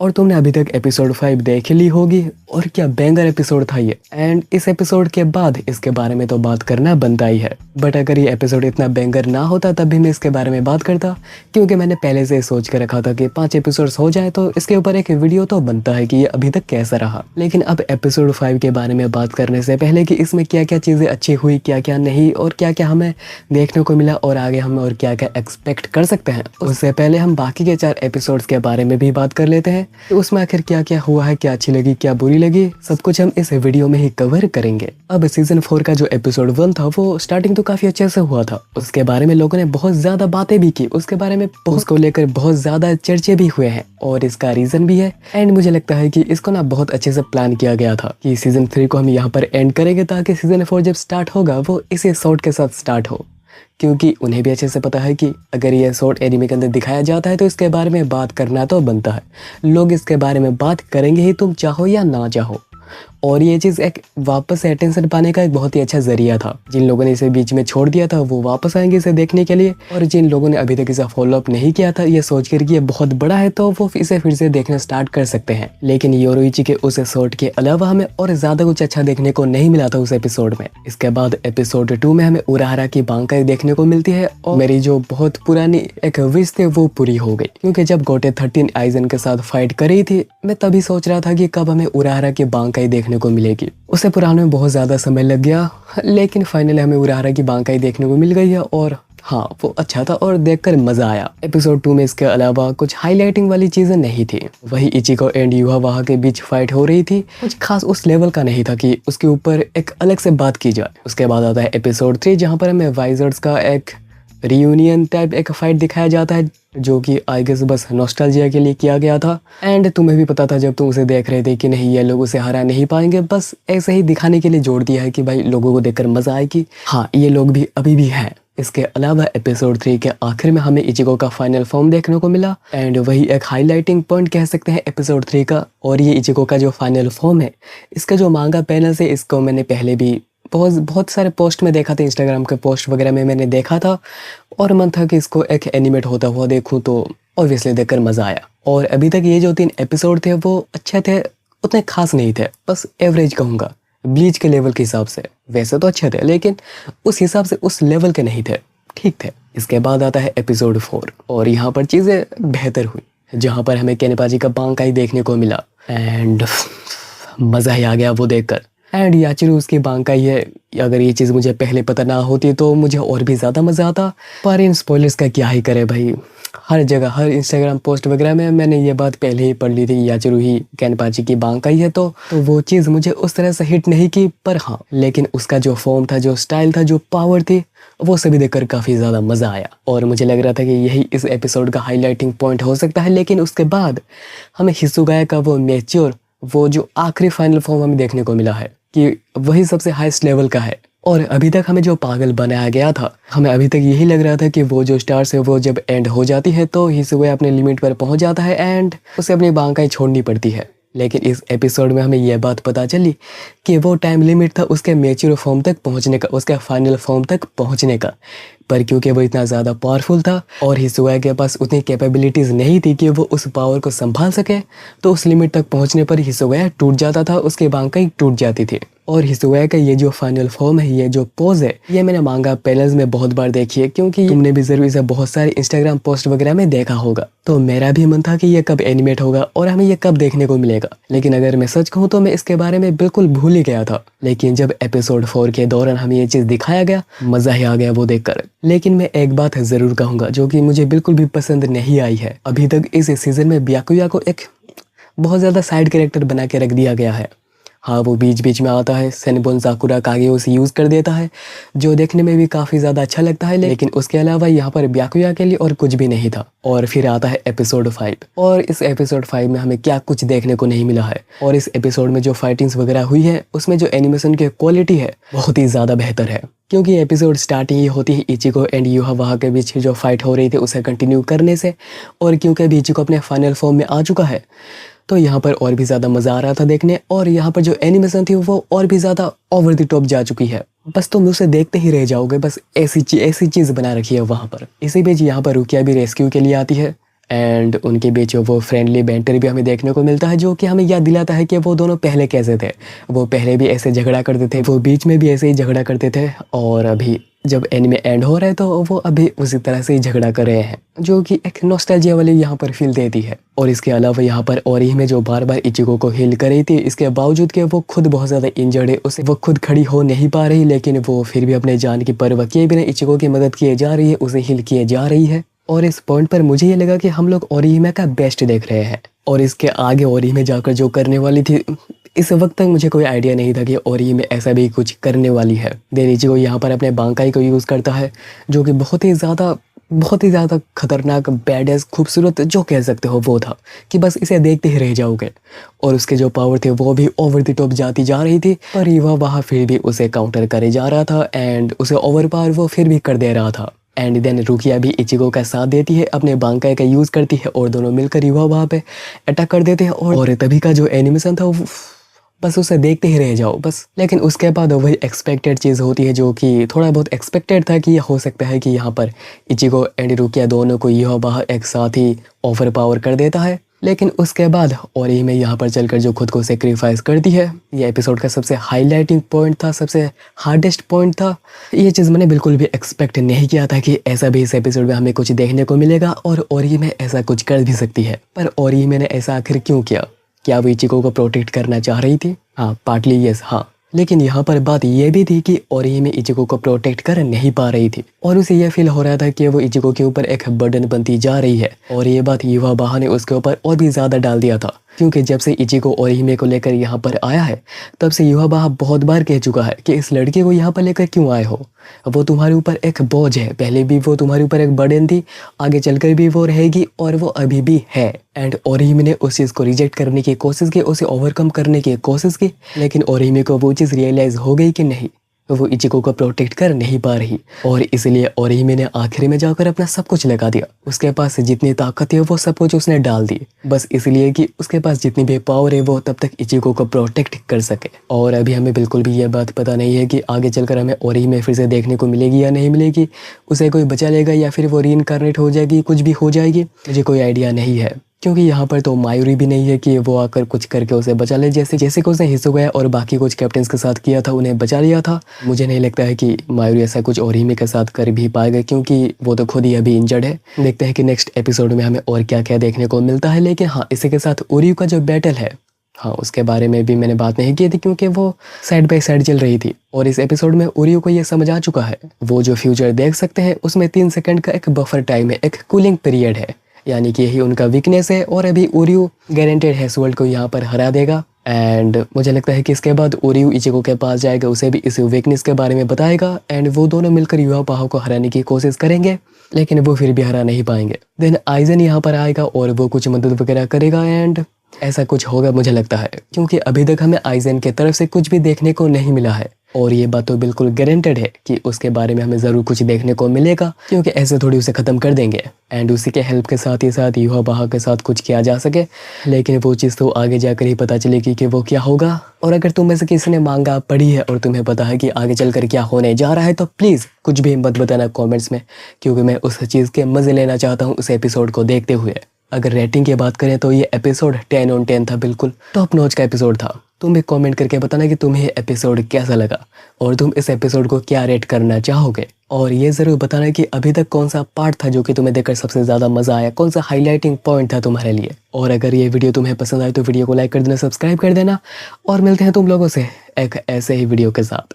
और तुमने अभी तक एपिसोड 5 देख ली होगी और क्या बैंगर एपिसोड था ये। एंड इस एपिसोड के बाद इसके बारे में तो बात करना बनता ही है, बट अगर ये एपिसोड इतना बैंगर ना होता तब भी मैं इसके बारे में बात करता, क्योंकि मैंने पहले से सोच के रखा था कि 5 एपिसोड्स हो जाए तो इसके ऊपर एक वीडियो तो बनता है कि ये अभी तक कैसा रहा। लेकिन अब एपिसोड 5 के बारे में बात करने से पहले कि इसमें क्या क्या चीज़ें अच्छी हुई, क्या क्या नहीं, और क्या क्या हमें देखने को मिला और आगे हम और क्या क्या एक्सपेक्ट कर सकते हैं, उससे पहले हम बाकी के 4 एपिसोड्स के बारे में भी बात कर लेते हैं कि उसमें आखिर क्या क्या हुआ है, क्या अच्छी लगी, क्या बुरी लगी, सब कुछ हम इस वीडियो में ही कवर करेंगे। अब सीजन 4 का जो एपिसोड 1 था वो स्टार्टिंग तो काफी अच्छे से हुआ था, उसके बारे में लोगों ने बहुत ज्यादा बातें भी की, उसके बारे में उसको लेकर बहुत ज्यादा चर्चे भी हुए हैं और इसका रीजन भी है। एंड मुझे लगता है कि इसको ना बहुत अच्छे से प्लान किया गया था कि सीजन 3 को हम यहाँ पर एंड करेंगे ताकि सीजन 4 जब स्टार्ट होगा वो इसी शॉट के साथ स्टार्ट हो, क्योंकि उन्हें भी अच्छे से पता है कि अगर ये शॉर्ट एनीमे के अंदर दिखाया जाता है तो इसके बारे में बात करना तो बनता है, लोग इसके बारे में बात करेंगे ही, तुम चाहो या ना चाहो। और ये चीज़ एक वापस से अटेंशन पाने का एक बहुत ही अच्छा जरिया था। जिन लोगों ने इसे बीच में छोड़ दिया था वो वापस आएंगे इसे देखने के लिए, और जिन लोगों ने अभी तक इसे फॉलो अप नहीं किया था ये सोच कर कि ये बहुत बड़ा है तो वो इसे फिर से देखना स्टार्ट कर सकते हैं। लेकिन योरोइची के उस शॉट के अलावा हमें और ज्यादा कुछ अच्छा देखने को नहीं मिला था उस एपिसोड में। इसके बाद एपिसोड 2 में हमें उराहारा की बांकाई देखने को मिलती है और मेरी जो बहुत पुरानी एक विश थी वो पूरी हो गई, क्योंकि जब गोटे 13 आइजन के साथ फाइट कर रही थी मैं तभी सोच रहा था कि कब हमें उराहारा की बांकाई देखने को मिलेगी। उसे पुराने में बहुत ज्यादा समय लग गया, लेकिन फाइनली हमें उराहारा की बांकाई देखने को मिल गई है और हाँ वो अच्छा था और देखकर मजा आया। एपिसोड 2 में इसके अलावा कुछ हाईलाइटिंग वाली चीजें नहीं थी, वही इचिको एंड युहावाहा के बीच फाइट हो रही थी, कुछ खास उस लेवल का नहीं था कि उसके ऊपर एक अलग से बात की जाए। उसके बाद आता है एपिसोड 3 जहाँ पर हमें वाइजर्स का एक रियूनियन टाइप एक फाइट दिखाया जाता है, जो कि आई गेस बस नॉस्टैल्जिया के लिए किया गया था। एंड तुम्हें भी पता था जब तुम उसे देख रहे थे कि नहीं ये लोग उसे हरा नहीं पाएंगे, बस ऐसे ही दिखाने के लिए जोड़ दिया है कि भाई लोगों को देखकर मजा आए कि हाँ ये लोग भी अभी भी हैं। इसके अलावा एपिसोड 3 के आखिर में हमें इचिको का फाइनल फॉर्म देखने को मिला, एंड वही एक हाईलाइटिंग पॉइंट कह सकते हैं एपिसोड 3 का। और ये इचिको का जो फाइनल फॉर्म है, इसका जो मांगा पैनल है, इसको मैंने पहले भी बहुत सारे पोस्ट में देखा था, इंस्टाग्राम के पोस्ट वगैरह में मैंने देखा था, और मन था कि इसको एक एनिमेट होता हुआ देखूं, तो ऑब्वियसली देखकर मजा आया। और अभी तक ये जो 3 एपिसोड थे वो अच्छे थे, उतने खास नहीं थे, बस एवरेज कहूँगा ब्लीच के लेवल के हिसाब से। वैसे तो अच्छे थे लेकिन उस हिसाब से उस लेवल के नहीं थे, ठीक थे। इसके बाद आता है एपिसोड 4 और यहाँ पर चीज़ें बेहतर हुई, जहाँ पर हमें केनेपाजी का बांकाई देखने को मिला एंड मज़ा ही आ गया वो देखकर। एंड याचिरो उसकी बांकाई है, अगर ये चीज़ मुझे पहले पता ना होती तो मुझे और भी ज़्यादा मज़ा आता, पर इन स्पॉयलर्स का क्या ही करे भाई। हर जगह हर इंस्टाग्राम पोस्ट वगैरह में मैंने ये बात पहले ही पढ़ ली थी, याचिरो ही केनेपाची की बांकाई है, तो वो चीज़ मुझे उस तरह से हिट नहीं की, पर हाँ लेकिन उसका जो फॉर्म था, जो स्टाइल था, जो पावर थी, वो सभी देखकर काफ़ी ज़्यादा मज़ा आया। और मुझे लग रहा था कि यही इस एपिसोड का हाईलाइटिंग पॉइंट हो सकता है, लेकिन उसके बाद हमें हिसुगाया का वो मैच्योर, वो जो आखिरी फाइनल फॉर्म हमें देखने को मिला है कि वही सबसे हाईएस्ट लेवल का है। और अभी तक हमें जो पागल बनाया गया था, हमें अभी तक यही लग रहा था कि वो जो स्टार्स है वो जब एंड हो जाती है तो हिसुगा अपने लिमिट पर पहुंच जाता है एंड उसे अपनी बांकाई छोड़नी पड़ती है। लेकिन इस एपिसोड में हमें यह बात पता चली कि वो टाइम लिमिट था उसके मैच्योर फॉर्म तक पहुंचने का, उसके फाइनल फॉर्म तक पहुंचने का, पर क्योंकि वो इतना ज़्यादा पावरफुल था और हिसुगा के पास उतनी कैपेबिलिटीज़ नहीं थी कि वो उस पावर को संभाल सके, तो उस लिमिट तक पहुंचने पर हिसुगा टूट जाता था, उसकी बांकाई टूट जाती थी। और हिसुगा का ये जो फाइनल फॉर्म है, ये जो पोज है, ये मैंने मांगा पैनल्स में बहुत बार देखी है, क्योंकि तुमने भी जरूर इसे बहुत सारे इंस्टाग्राम पोस्ट वगैरह में देखा होगा। तो मेरा भी मन था कि ये कब एनिमेट होगा और हमें ये कब देखने को मिलेगा, लेकिन अगर मैं सच कहूँ तो मैं इसके बारे में बिल्कुल भूल ही गया था। लेकिन जब एपिसोड 4 के दौरान हमें ये चीज़ दिखाया गया, मज़ा ही आ गया वो देखकर। लेकिन मैं एक बात ज़रूर कहूँगा जो कि मुझे बिल्कुल भी पसंद नहीं आई है, अभी तक इस सीज़न में ब्याकुया को एक बहुत ज़्यादा साइड कैरेक्टर बना के रख दिया गया है। हाँ वो बीच बीच में आता है, सेनबोन साकुरा कागे उसे यूज़ कर देता है, जो देखने में भी काफ़ी ज़्यादा अच्छा लगता है, लेकिन उसके अलावा यहाँ पर ब्याकुया के लिए और कुछ भी नहीं था। और फिर आता है एपिसोड 5, और इस एपिसोड 5 में हमें क्या कुछ देखने को नहीं मिला है। और इस एपिसोड में जो फाइटिंग्स वगैरह हुई है उसमें जो एनिमेशन की क्वालिटी है बहुत ही ज़्यादा बेहतर है, क्योंकि एपिसोड स्टार्टिंग ही होती है इचिको एंड युहावाहा के बीच जो फाइट हो रही थी उसे कंटिन्यू करने से, और क्योंकि अभी इचिको अपने फाइनल फॉर्म में आ चुका है तो यहाँ पर और भी ज़्यादा मज़ा आ रहा था देखने, और यहाँ पर जो एनिमेशन थी वो और भी ज़्यादा ओवर द टॉप जा चुकी है, बस तुम उसे देखते ही रह जाओगे, बस ऐसी चीज़ बना रखी है वहाँ पर। इसी बीच यहाँ पर रुकिया भी रेस्क्यू के लिए आती है एंड उनके बीच वो फ्रेंडली बैंटर भी हमें देखने को मिलता है, जो कि हमें याद दिलाता है कि वो दोनों पहले कैसे थे। वो पहले भी ऐसे झगड़ा करते थे, वो बीच में भी ऐसे ही झगड़ा करते थे, और अभी जब एनिमे एंड हो रहा है तो वो अभी उसी तरह से ही झगड़ा कर रहे हैं, जो कि एक नॉस्टैल्जिया वाली यहाँ पर फील देती है। और इसके अलावा यहाँ पर ओरी में जो बार बार इचिको को हील कर रही थी, इसके बावजूद कि वो खुद बहुत ज़्यादा इंजर्ड है, उसे वो खुद खड़ी हो नहीं पा रही, लेकिन वो फिर भी अपने जान की परवाह किए बिना इचिको की मदद किए जा रही है, उसे हील किए जा रही है। और इस पॉइंट पर मुझे ये लगा कि हम लोग ओरिहिमे का बेस्ट देख रहे हैं। और इसके आगे ओरिहिमे जाकर जो करने वाली थी, इस वक्त तक मुझे कोई आइडिया नहीं था कि ओरिहिमे ऐसा भी कुछ करने वाली है। देन इचिको यहाँ पर अपने बांकाई को यूज़ करता है, जो कि बहुत ही ज़्यादा खतरनाक, बैडेस, खूबसूरत जो कह सकते हो वो था, कि बस इसे देखते ही रह जाओगे। और उसके जो पावर थे वो भी ओवर द टॉप जाती जा रही थी, पर युवा वहाँ फिर भी उसे काउंटर करे जा रहा था, एंड उसे ओवर पावर वो फिर भी कर दे रहा था। एंड देन रुकिया भी इचिको का साथ देती है, अपने बांकाई का यूज़ करती है, और दोनों मिलकर युवा वहाँ पे अटैक कर देते हैं। और तभी का जो एनिमेशन था वो बस उसे देखते ही रह जाओ बस। लेकिन उसके बाद वही एक्सपेक्टेड चीज़ होती है, जो कि थोड़ा बहुत एक्सपेक्टेड था कि हो सकता है कि यहाँ पर इचिको एंड रुकिया दोनों को युवा बाहर एक साथ ही ओवर पावर कर देता है। लेकिन उसके बाद ओरिहिमे यहाँ पर चलकर जो खुद को सेक्रीफाइस करती है, ये एपिसोड का सबसे हाईलाइटिंग पॉइंट था, सबसे हार्डेस्ट पॉइंट था। ये चीज़ मैंने बिल्कुल भी एक्सपेक्ट नहीं किया था कि ऐसा भी इस एपिसोड में हमें कुछ देखने को मिलेगा और ओरिहिमे ऐसा कुछ कर भी सकती है। पर ओरिहिमे ने ऐसा आखिर क्यों किया? क्या वो इचिको को प्रोटेक्ट करना चाह रही थी? हाँ, पार्टली यस, हाँ। लेकिन यहाँ पर बात ये भी थी कि ओरिहिमे इचिको को प्रोटेक्ट कर नहीं पा रही थी, और उसे यह फील हो रहा था कि वो इचिको के ऊपर एक बर्डन बनती जा रही है। और ये बात युवा बाहा ने उसके ऊपर और भी ज़्यादा डाल दिया था, क्योंकि जब से इचिको ओरिहिमे को लेकर यहाँ पर आया है, तब से युवा बाहा बहुत बार कह चुका है कि इस लड़के को यहाँ पर लेकर क्यों आए हो, वो तुम्हारे ऊपर एक बोझ है, पहले भी वो तुम्हारे ऊपर एक बर्डन थी, आगे चलकर भी वो रहेगी, और वो अभी भी है। एंड ओरिहिमे ने उस चीज़ को रिजेक्ट करने की कोशिश की, उसे ओवरकम करने की कोशिश की, लेकिन ओरिहिमे को वो चीज़ रियलाइज़ हो गई कि नहीं, वो इचिको को प्रोटेक्ट कर नहीं पा रही, और इसलिए ओरिहिमे ने आखिर में जाकर अपना सब कुछ लगा दिया। उसके पास जितनी ताकत है वो सब कुछ उसने डाल दी, बस इसलिए कि उसके पास जितनी भी पावर है वो तब तक इचिको को प्रोटेक्ट कर सके। और अभी हमें बिल्कुल भी ये बात पता नहीं है कि आगे चलकर हमें ओरिहिमे फिर से देखने को मिलेगी या नहीं मिलेगी, उसे कोई बचा लेगा या फिर वो रीइंकार्नेट हो जाएगी, कुछ भी हो जाएगी, मुझे कोई आइडिया नहीं है। क्योंकि यहाँ पर तो मायूरी भी नहीं है कि वो आकर कुछ करके उसे बचा ले, जैसे कि उसने हिसुगा और बाकी कुछ कैप्टन्स के साथ किया था, उन्हें बचा लिया था। मुझे नहीं लगता है कि मायूरी ऐसा कुछ ओरिहिमे के साथ कर भी पाएगा, क्योंकि वो तो खुद ही अभी इंजर्ड है। देखते हैं कि नेक्स्ट एपिसोड में हमें और क्या क्या देखने को मिलता है। लेकिन हाँ, इसी के साथ उरियू का जो बैटल है, हाँ, उसके बारे में भी मैंने बात नहीं की थी, क्योंकि वो साइड बाय साइड चल रही थी, और इस एपिसोड में उरियू को ये समझ आ चुका है। वो जो फ्यूचर देख सकते हैं उसमें 3 सेकंड का एक बफर टाइम है, एक कूलिंग पीरियड है, यानी कि यही उनका वीकनेस है। और अभी उरियू गारंटेड है वर्ल्ड को यहाँ पर हरा देगा। एंड मुझे लगता है कि इसके बाद उरियू इचिको के पास जाएगा, उसे भी इस वीकनेस के बारे में बताएगा, एंड वो दोनों मिलकर युवा बाहा को हराने की कोशिश करेंगे, लेकिन वो फिर भी हरा नहीं पाएंगे। देन आइजन यहाँ पर आएगा और वो कुछ मदद वगैरह करेगा, एंड ऐसा कुछ होगा मुझे लगता है, क्योंकि अभी तक हमें आइजन की तरफ से कुछ भी देखने को नहीं मिला है। और ये बात तो बिल्कुल गारंटेड है कि उसके बारे में हमें ज़रूर कुछ देखने को मिलेगा, क्योंकि ऐसे थोड़ी उसे ख़त्म कर देंगे, एंड उसी के हेल्प के साथ ही साथ युवा बाहा के साथ कुछ किया जा सके। लेकिन वो चीज़ तो आगे जाकर ही पता चलेगी कि वो क्या होगा। और अगर तुम में से किसी ने मांगा पढ़ी है और तुम्हें पता है कि आगे चलकर क्या होने जा रहा है, तो प्लीज़ कुछ भी मत बताना कॉमेंट्स में, क्योंकि मैं उस चीज़ के मज़े लेना चाहता हूँ उस एपिसोड को देखते हुए। अगर रेटिंग की बात करें तो ये एपिसोड 10 on 10 था, बिल्कुल टॉप नॉच का एपिसोड था। तुम भी कमेंट करके बताना कि तुम्हें ये एपिसोड कैसा लगा, और तुम इस एपिसोड को क्या रेट करना चाहोगे। और ये ज़रूर बताना कि अभी तक कौन सा पार्ट था जो कि तुम्हें देखकर सबसे ज़्यादा मज़ा आया, कौन सा हाईलाइटिंग पॉइंट था तुम्हारे लिए। और अगर ये वीडियो तुम्हें पसंद आए तो वीडियो को लाइक कर देना, सब्सक्राइब कर देना, और मिलते हैं तुम लोगों से एक ऐसे ही वीडियो के साथ।